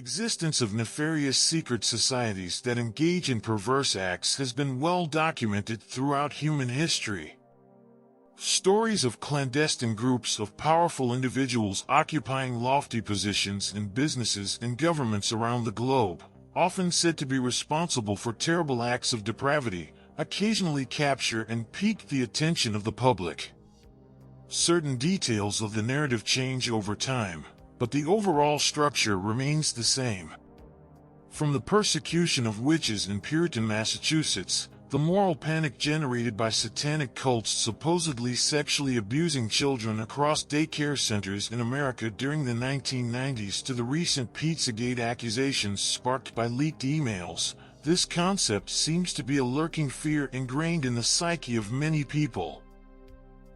existence of nefarious secret societies that engage in perverse acts has been well documented throughout human history. Stories of clandestine groups of powerful individuals occupying lofty positions in businesses and governments around the globe, often said to be responsible for terrible acts of depravity, occasionally capture and pique the attention of the public. Certain details of the narrative change over time, but the overall structure remains the same. From the persecution of witches in Puritan Massachusetts, the moral panic generated by satanic cults supposedly sexually abusing children across daycare centers in America during the 1990s to the recent Pizzagate accusations sparked by leaked emails, this concept seems to be a lurking fear ingrained in the psyche of many people.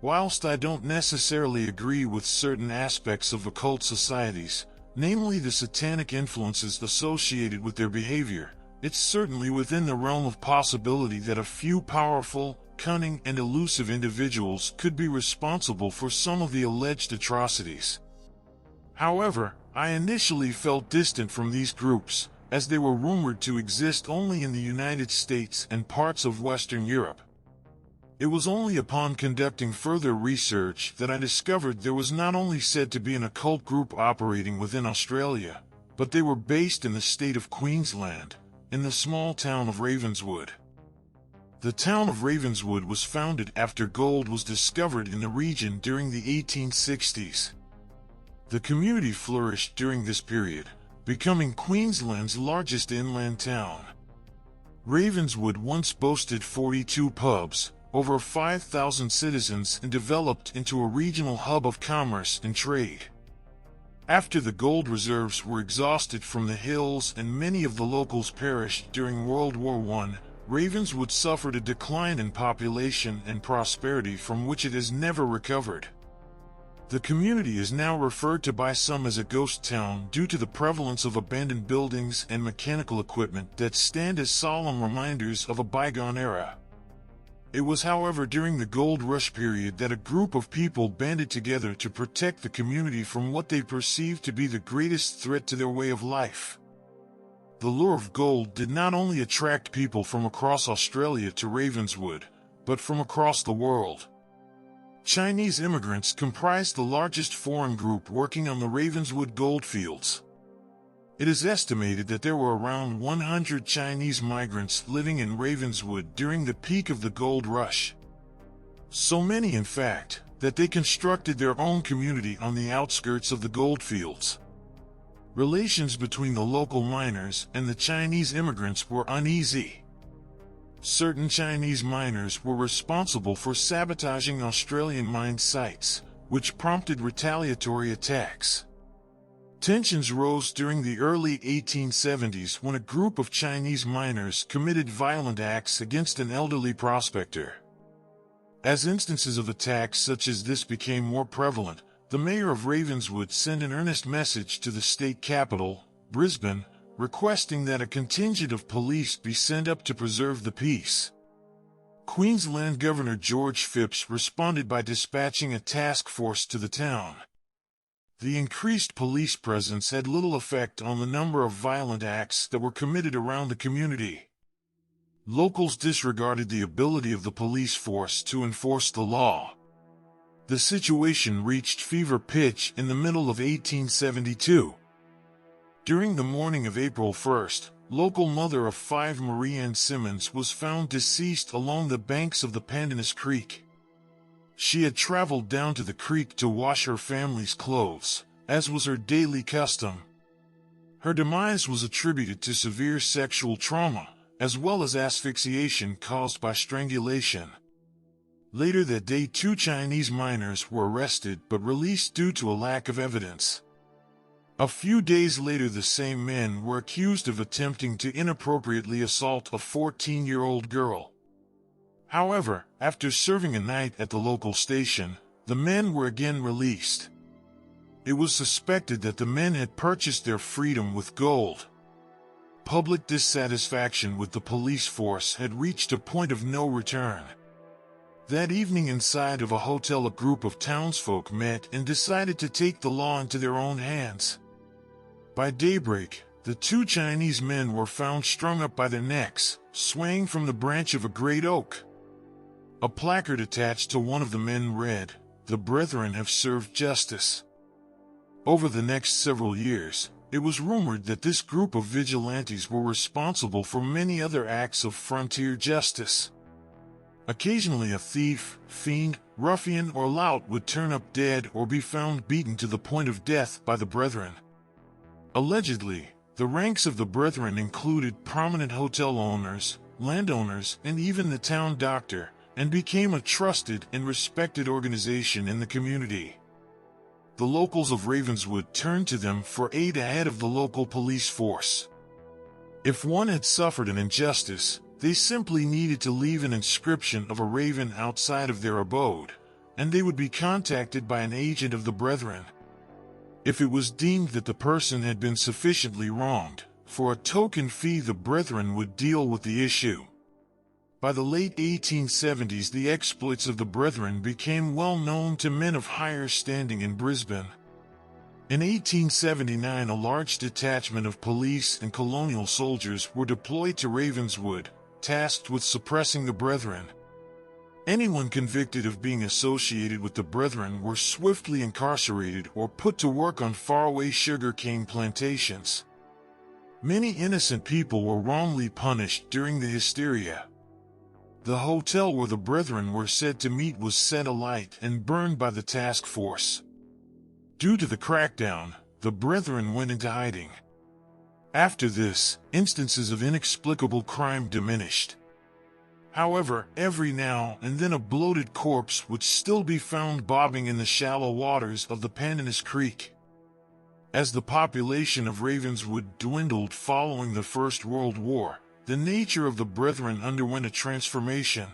Whilst I don't necessarily agree with certain aspects of occult societies, namely the satanic influences associated with their behavior, it's certainly within the realm of possibility that a few powerful, cunning, and elusive individuals could be responsible for some of the alleged atrocities. However, I initially felt distant from these groups, as they were rumored to exist only in the United States and parts of Western Europe. It was only upon conducting further research that I discovered there was not only said to be an occult group operating within Australia, but they were based in the state of Queensland, in the small town of Ravenswood. The town of Ravenswood was founded after gold was discovered in the region during the 1860s. The community flourished during this period, becoming Queensland's largest inland town. Ravenswood once boasted 42 pubs, over 5,000 citizens, and developed into a regional hub of commerce and trade. After the gold reserves were exhausted from the hills and many of the locals perished during World War I, Ravenswood suffered a decline in population and prosperity from which it has never recovered. The community is now referred to by some as a ghost town due to the prevalence of abandoned buildings and mechanical equipment that stand as solemn reminders of a bygone era. It was, however, during the gold rush period that a group of people banded together to protect the community from what they perceived to be the greatest threat to their way of life. The lure of gold did not only attract people from across Australia to Ravenswood, but from across the world. Chinese immigrants comprised the largest foreign group working on the Ravenswood goldfields. It is estimated that there were around 100 Chinese migrants living in Ravenswood during the peak of the gold rush. So many, in fact, that they constructed their own community on the outskirts of the goldfields. Relations between the local miners and the Chinese immigrants were uneasy. Certain Chinese miners were responsible for sabotaging Australian mine sites, which prompted retaliatory attacks. Tensions rose during the early 1870s when a group of Chinese miners committed violent acts against an elderly prospector. As instances of attacks such as this became more prevalent, the mayor of Ravenswood sent an earnest message to the state capital, Brisbane, requesting that a contingent of police be sent up to preserve the peace. Queensland Governor George Phipps responded by dispatching a task force to the town. The increased police presence had little effect on the number of violent acts that were committed around the community. Locals disregarded the ability of the police force to enforce the law. The situation reached fever pitch in the middle of 1872. During the morning of April 1st, local mother of 5 Marie-Anne Simmons was found deceased along the banks of the Pandanus Creek. She had traveled down to the creek to wash her family's clothes, as was her daily custom. Her demise was attributed to severe sexual trauma, as well as asphyxiation caused by strangulation. Later that day, 2 Chinese miners were arrested but released due to a lack of evidence. A few days later, the same men were accused of attempting to inappropriately assault a 14-year-old girl. However, after serving a night at the local station, the men were again released. It was suspected that the men had purchased their freedom with gold. Public dissatisfaction with the police force had reached a point of no return. That evening, inside of a hotel, a group of townsfolk met and decided to take the law into their own hands. By daybreak, The two Chinese men were found strung up by their necks, swaying from the branch of a great oak. A placard attached to one of the men read, "The brethren have served justice." Over the next several years, it was rumored that this group of vigilantes were responsible for many other acts of frontier justice. Occasionally a thief, fiend, ruffian, or lout would turn up dead or be found beaten to the point of death by the brethren. Allegedly, the ranks of the brethren included prominent hotel owners, landowners, and even the town doctor, and became a trusted and respected organization in the community. The locals of Ravenswood turned to them for aid ahead of the local police force. If one had suffered an injustice, they simply needed to leave an inscription of a raven outside of their abode, and they would be contacted by an agent of the brethren. If it was deemed that the person had been sufficiently wronged, for a token fee the brethren would deal with the issue. By the late 1870s, the exploits of the brethren became well known to men of higher standing in Brisbane. In 1879, a large detachment of police and colonial soldiers were deployed to Ravenswood, tasked with suppressing the brethren. Anyone convicted of being associated with the brethren were swiftly incarcerated or put to work on faraway sugarcane plantations. Many innocent people were wrongly punished during the hysteria. The hotel where the brethren were said to meet was set alight and burned by the task force. Due to the crackdown, the brethren went into hiding. After this, instances of inexplicable crime diminished. However, every now and then a bloated corpse would still be found bobbing in the shallow waters of the Pandanus Creek. As the population of Ravenswood dwindled following the First World War, the nature of the brethren underwent a transformation.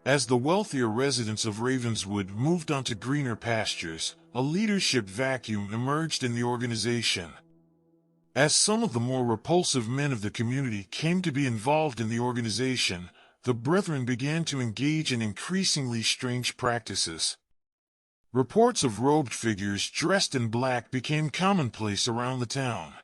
As the wealthier residents of Ravenswood moved onto greener pastures, a leadership vacuum emerged in the organization. As some of the more repulsive men of the community came to be involved in the organization, the brethren began to engage in increasingly strange practices. Reports of robed figures dressed in black became commonplace around the town.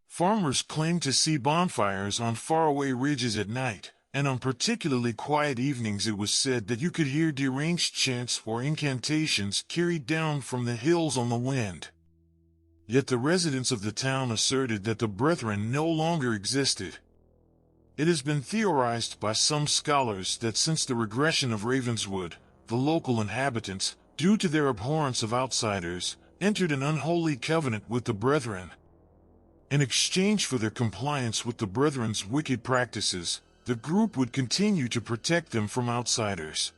Farmers claimed to see bonfires on faraway ridges at night, and on particularly quiet evenings it was said that you could hear deranged chants or incantations carried down from the hills on the wind. Yet the residents of the town asserted that the brethren no longer existed. It has been theorized by some scholars that since the regression of Ravenswood, the local inhabitants, due to their abhorrence of outsiders, entered an unholy covenant with the brethren. In exchange for their compliance with the brethren's wicked practices, the group would continue to protect them from outsiders.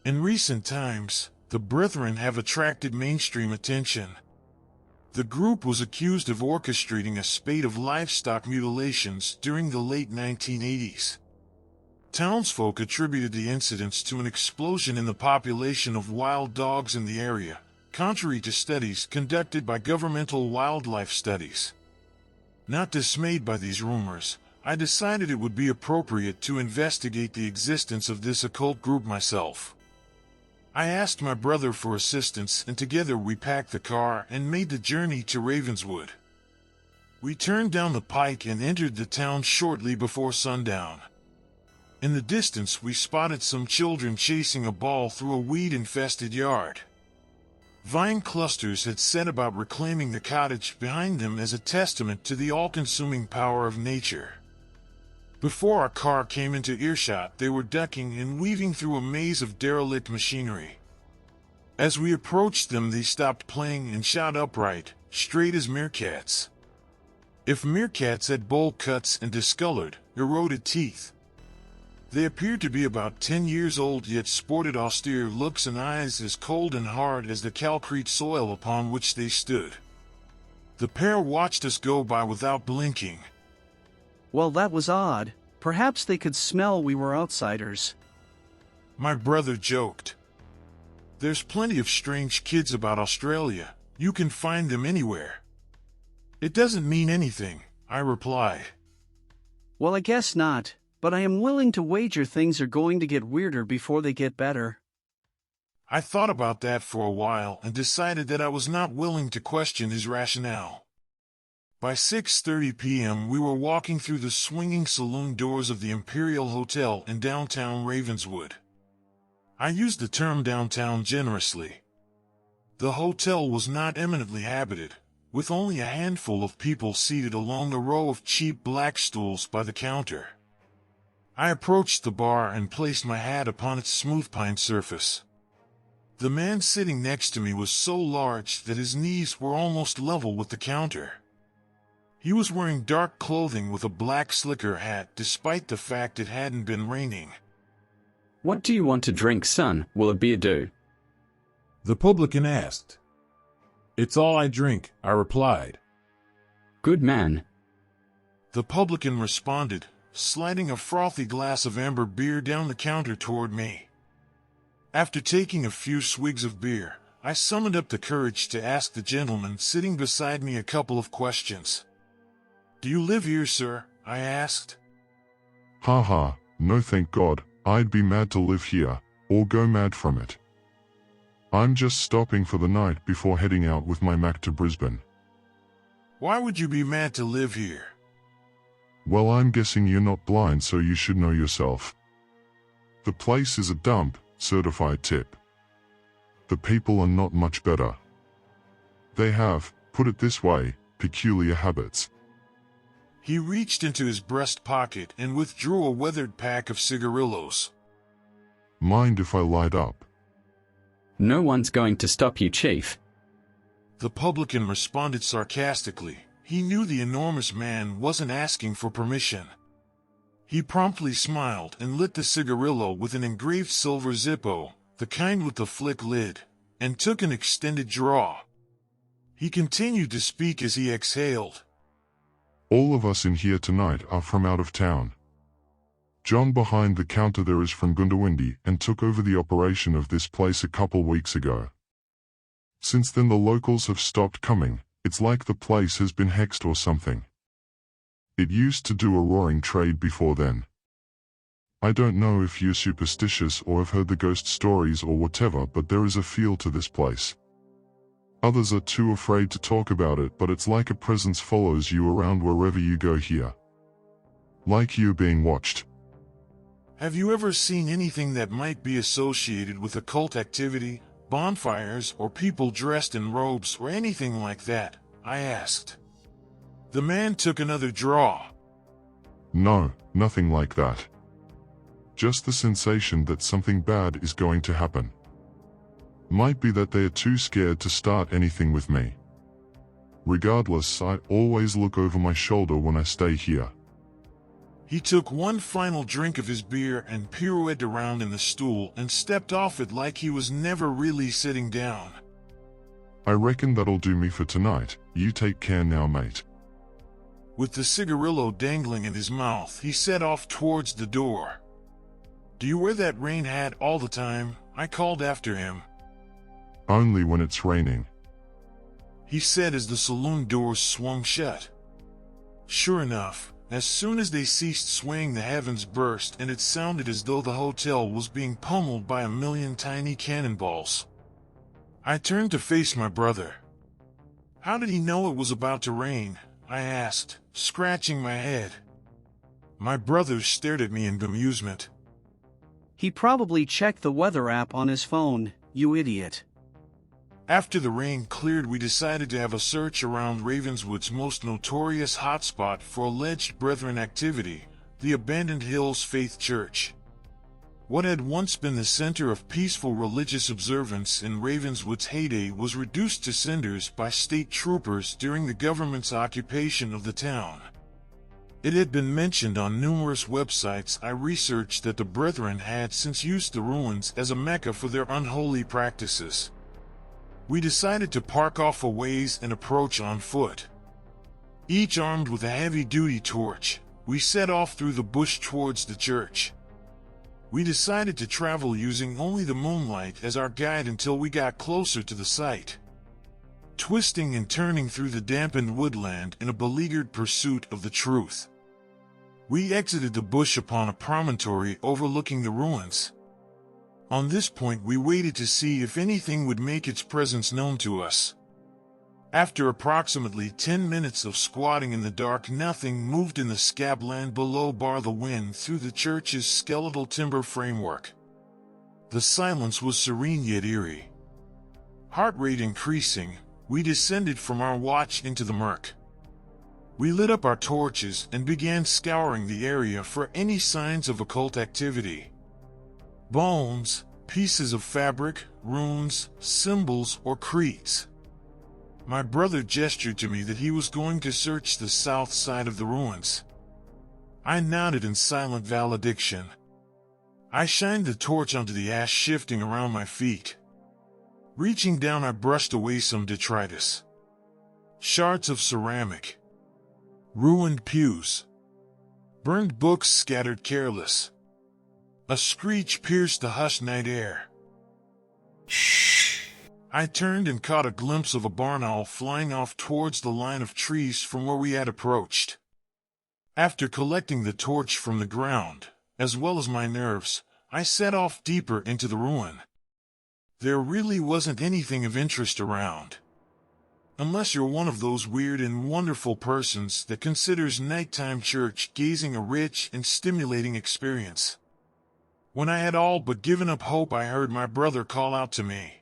In recent times, the brethren have attracted mainstream attention. The group was accused of orchestrating a spate of livestock mutilations during the late 1980s. Townsfolk attributed the incidents to an explosion in the population of wild dogs in the area, contrary to studies conducted by governmental wildlife studies. Not dismayed by these rumors, I decided it would be appropriate to investigate the existence of this occult group myself. I asked my brother for assistance, and together we packed the car and made the journey to Ravenswood. We turned down the pike and entered the town shortly before sundown. In the distance we spotted some children chasing a ball through a weed-infested yard. Vine clusters had set about reclaiming the cottage behind them as a testament to the all-consuming power of nature. Before our car came into earshot, they were ducking and weaving through a maze of derelict machinery. As we approached them, they stopped playing and shot upright, straight as meerkats. If meerkats had bowl cuts and discolored, eroded teeth. They appeared to be about 10 years old, yet sported austere looks and eyes as cold and hard as the calcrete soil upon which they stood. The pair watched us go by without blinking. Well, that was odd. Perhaps they could smell we were outsiders. My brother joked. There's plenty of strange kids about Australia. You can find them anywhere. It doesn't mean anything, I replied. Well, I guess not, but I am willing to wager things are going to get weirder before they get better. I thought about that for a while and decided that I was not willing to question his rationale. By 6:30 p.m. we were walking through the swinging saloon doors of the Imperial Hotel in downtown Ravenswood. I use the term downtown generously. The hotel was not eminently habited, with only a handful of people seated along a row of cheap black stools by the counter. I approached the bar and placed my hat upon its smooth pine surface. The man sitting next to me was so large that his knees were almost level with the counter. He was wearing dark clothing with a black slicker hat despite the fact it hadn't been raining. "What do you want to drink, son? Will a beer do?" the publican asked. "It's all I drink," I replied. "Good man." The publican responded, sliding a frothy glass of amber beer down the counter toward me. After taking a few swigs of beer, I summoned up the courage to ask the gentleman sitting beside me a couple of questions. "Do you live here, sir?" I asked. "Ha ha, no thank God, I'd be mad to live here, or go mad from it. I'm just stopping for the night before heading out with my Mac to Brisbane." "Why would you be mad to live here?" "Well, I'm guessing you're not blind, so you should know yourself. The place is a dump, certified tip. The people are not much better. They have, put it this way, peculiar habits." He reached into his breast pocket and withdrew a weathered pack of cigarillos. "Mind if I light up?" "No one's going to stop you, Chief." The publican responded sarcastically. He knew the enormous man wasn't asking for permission. He promptly smiled and lit the cigarillo with an engraved silver Zippo, the kind with the flick lid, and took an extended draw. He continued to speak as he exhaled. "All of us in here tonight are from out of town. John behind the counter there is from Gundawindi and took over the operation of this place a couple weeks ago. Since then the locals have stopped coming. It's like the place has been hexed or something. It used to do a roaring trade before then. I don't know if you're superstitious or have heard the ghost stories or whatever, but there is a feel to this place. Others are too afraid to talk about it, but it's like a presence follows you around wherever you go here. Like you're being watched." "Have you ever seen anything that might be associated with occult activity, bonfires, or people dressed in robes or anything like that?" I asked. The man took another draw. "No, nothing like that. Just the sensation that something bad is going to happen. Might be that they are too scared to start anything with me. Regardless, I always look over my shoulder when I stay here." He took one final drink of his beer and pirouetted around in the stool and stepped off it like he was never really sitting down. "I reckon that'll do me for tonight. You take care now, mate." With the cigarillo dangling in his mouth, he set off towards the door. "Do you wear that rain hat all the time?" I called after him. "Only when it's raining," he said as the saloon doors swung shut. Sure enough, as soon as they ceased swaying, the heavens burst and it sounded as though the hotel was being pummeled by a million tiny cannonballs. I turned to face my brother. "How did he know it was about to rain?" I asked, scratching my head. My brother stared at me in bemusement. He probably checked the weather app on his phone, you idiot. After the rain cleared, we decided to have a search around Ravenswood's most notorious hotspot for alleged Brethren activity, the abandoned Hills Faith Church. What had once been the center of peaceful religious observance in Ravenswood's heyday was reduced to cinders by state troopers during the government's occupation of the town. It had been mentioned on numerous websites I researched that the Brethren had since used the ruins as a mecca for their unholy practices. We decided to park off a ways and approach on foot. Each armed with a heavy-duty torch, we set off through the bush towards the church. We decided to travel using only the moonlight as our guide until we got closer to the site. Twisting and turning through the dampened woodland in a beleaguered pursuit of the truth. We exited the bush upon a promontory overlooking the ruins. On this point we waited to see if anything would make its presence known to us. After approximately 10 minutes of squatting in the dark, nothing moved in the scabland below bar the wind through the church's skeletal timber framework. The silence was serene yet eerie. Heart rate increasing, we descended from our watch into the murk. We lit up our torches and began scouring the area for any signs of occult activity. Bones, pieces of fabric, runes, symbols, or creeds. My brother gestured to me that he was going to search the south side of the ruins. I nodded in silent valediction. I shined the torch onto the ash shifting around my feet. Reaching down, I brushed away some detritus. Shards of ceramic. Ruined pews. Burned books scattered careless. A screech pierced the hushed night air. I turned and caught a glimpse of a barn owl flying off towards the line of trees from where we had approached. After collecting the torch from the ground, as well as my nerves, I set off deeper into the ruin. There really wasn't anything of interest around. Unless you're one of those weird and wonderful persons that considers nighttime church gazing a rich and stimulating experience. When I had all but given up hope, I heard my brother call out to me.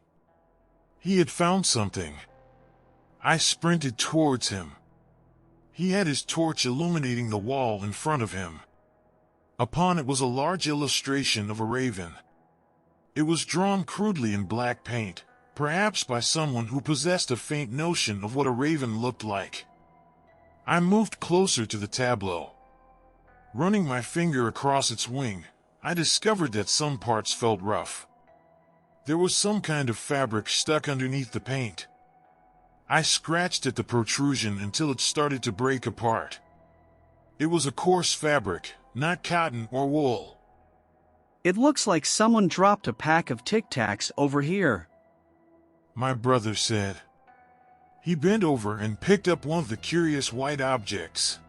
He had found something. I sprinted towards him. He had his torch illuminating the wall in front of him. Upon it was a large illustration of a raven. It was drawn crudely in black paint, perhaps by someone who possessed a faint notion of what a raven looked like. I moved closer to the tableau. Running my finger across its wing, I discovered that some parts felt rough. There was some kind of fabric stuck underneath the paint. I scratched at the protrusion until it started to break apart. It was a coarse fabric, not cotton or wool. It looks like someone dropped a pack of Tic Tacs over here, my brother said. He bent over and picked up one of the curious white objects.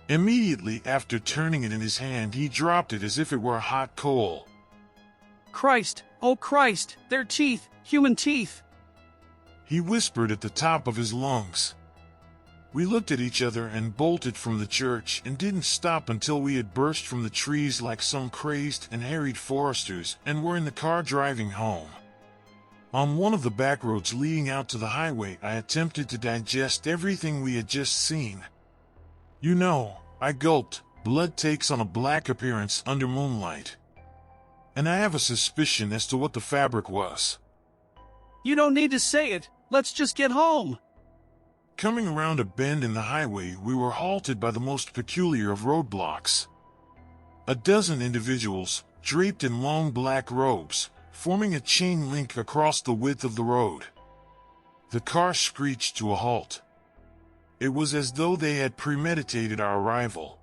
Immediately after turning it in his hand, he dropped it as if it were a hot coal. Christ, oh Christ, they're teeth, human teeth, he whispered at the top of his lungs. We looked at each other and bolted from the church and didn't stop until we had burst from the trees like some crazed and harried foresters and were in the car driving home. On one of the back roads leading out to the highway, I attempted to digest everything we had just seen. You know, I gulped, blood takes on a black appearance under moonlight. And I have a suspicion as to what the fabric was. You don't need to say it, let's just get home. Coming around a bend in the highway, we were halted by the most peculiar of roadblocks. A dozen individuals, draped in long black robes, forming a chain link across the width of the road. The car screeched to a halt. It was as though they had premeditated our arrival.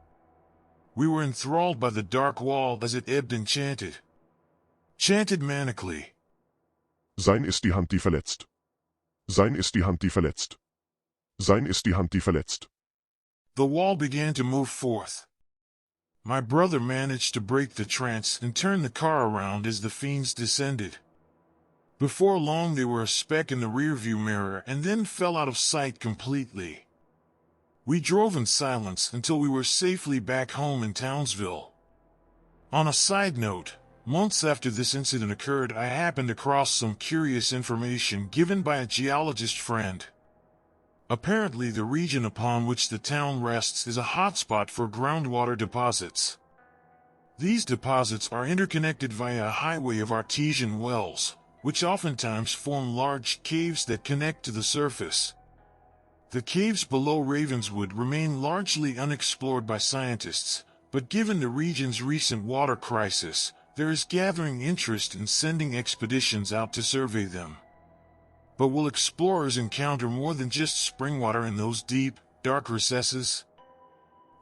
We were enthralled by the dark wall as it ebbed and chanted. Chanted manically. Sein ist die Hand, die verletzt. Sein ist die Hand, die verletzt. Sein ist die Hand, die verletzt. The wall began to move forth. My brother managed to break the trance and turn the car around as the fiends descended. Before long they were a speck in the rearview mirror and then fell out of sight completely. We drove in silence until we were safely back home in Townsville. On a side note, months after this incident occurred, I happened across some curious information given by a geologist friend. Apparently, the region upon which the town rests is a hotspot for groundwater deposits. These deposits are interconnected via a highway of artesian wells, which oftentimes form large caves that connect to the surface. The caves below Ravenswood remain largely unexplored by scientists, but given the region's recent water crisis, there is gathering interest in sending expeditions out to survey them. But will explorers encounter more than just spring water in those deep, dark recesses?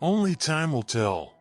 Only time will tell.